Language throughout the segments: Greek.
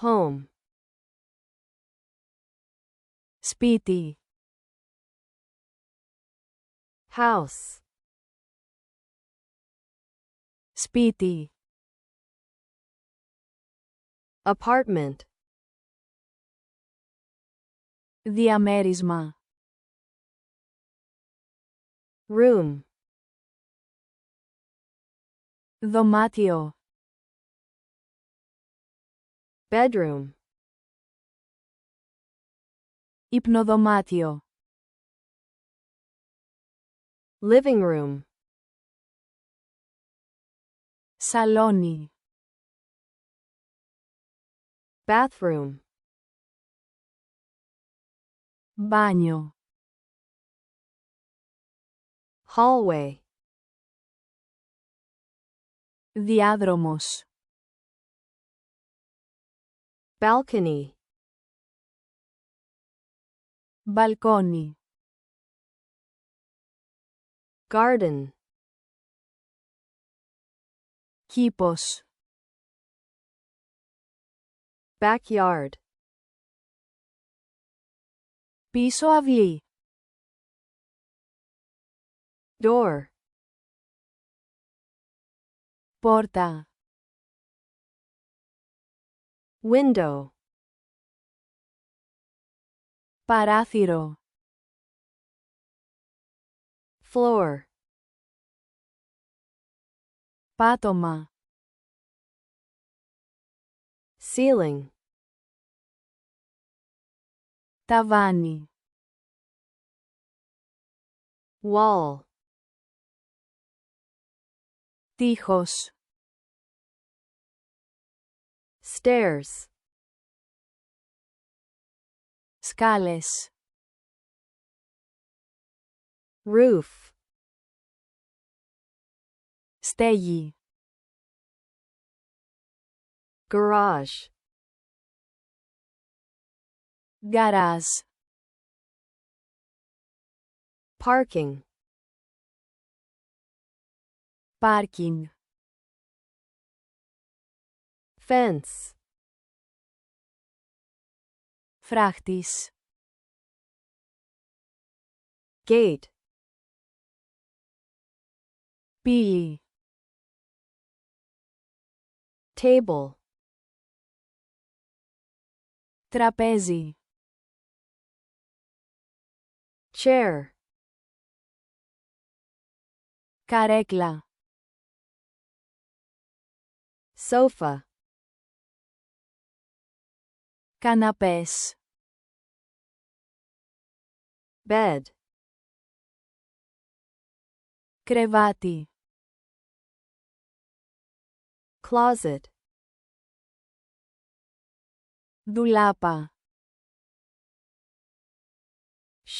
home, σπίτι, house, σπίτι, apartment, διαμέρισμα, room, δωμάτιο, bedroom, υπνοδωμάτιο, living room, σαλόνι, bathroom, μπάνιο, hallway, διάδρομος, balcony, μπαλκόνι, garden, κήπος, backyard, πίσω αυλή, door, πόρτα, window, παράθυρο, floor, πάτωμα, ceiling, ταβάνι, wall, τείχος, stairs, σκάλες, roof, στέγη, garage, γκαράζ, parking, πάρκινγκ, fence, φράχτης, gate, πύλη, table, τραπέζι, chair, καρέκλα, sofa, καναπές, bed, κρεβάτι, closet, ντουλάπα,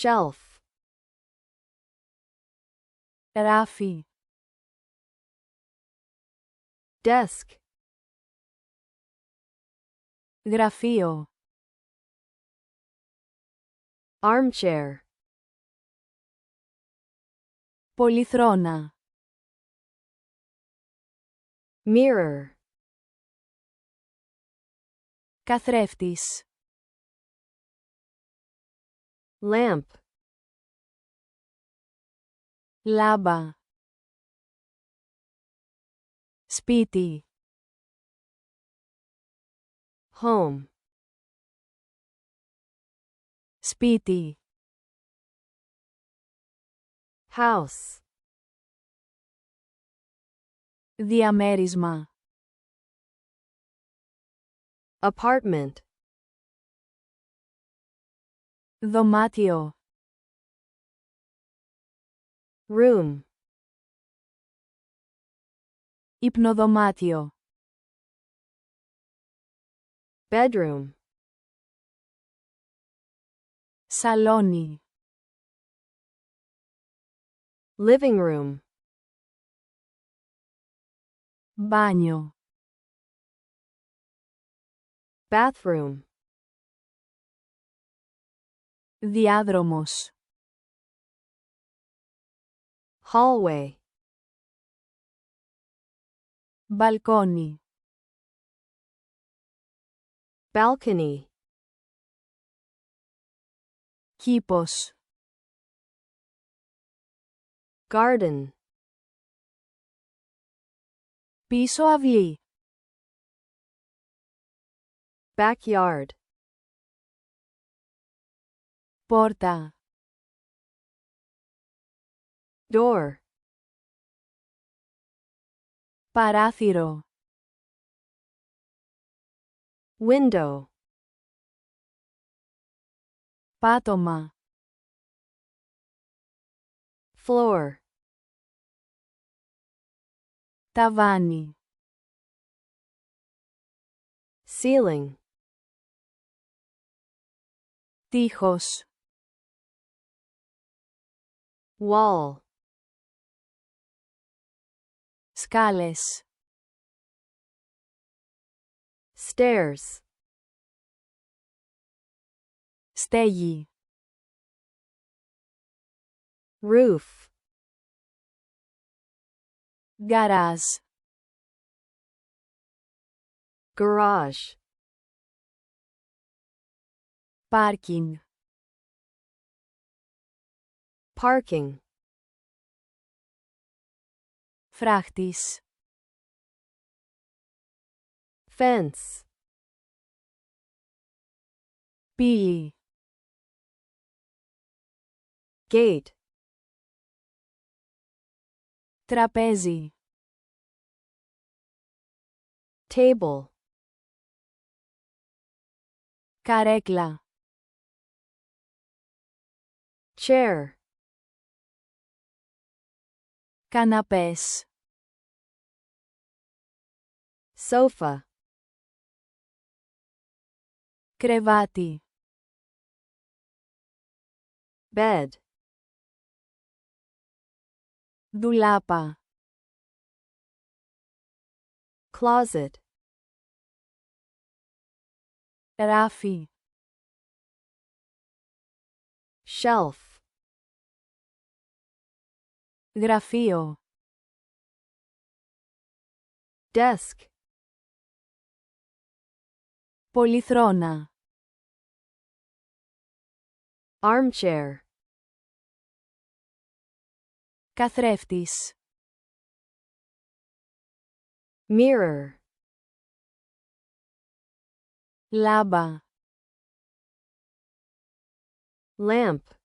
shelf, ράφι, desk, γραφείο, armchair, πολυθρόνα, mirror, καθρέφτης, lamp, λάμπα, σπίτι, home, σπίτι, house, διαμέρισμα, apartment, δωμάτιο, room, υπνοδωμάτιο, bedroom, σαλόνι, living room, μπάνιο, bathroom, διάδρομος, hallway, μπαλκόνι, balcony, κήπος, garden, πίσω αυλή, backyard, πόρτα, door, παράθυρο, window, πάτωμα, floor, ταβάνι, ceiling, τείχος, wall, σκάλες, stairs, στέγη, roof, γκαράζ, garage, πάρκινγκ, parking, φράχτης, fence, πύλη, gate, τραπέζι, table, καρέκλα, chair, καναπές, sofa, κρεβάτι, bed, ντουλάπα, closet, ράφι, shelf, γραφείο, desk, πολυθρόνα, armchair, καθρέφτης, mirror, λάμπα, lamp,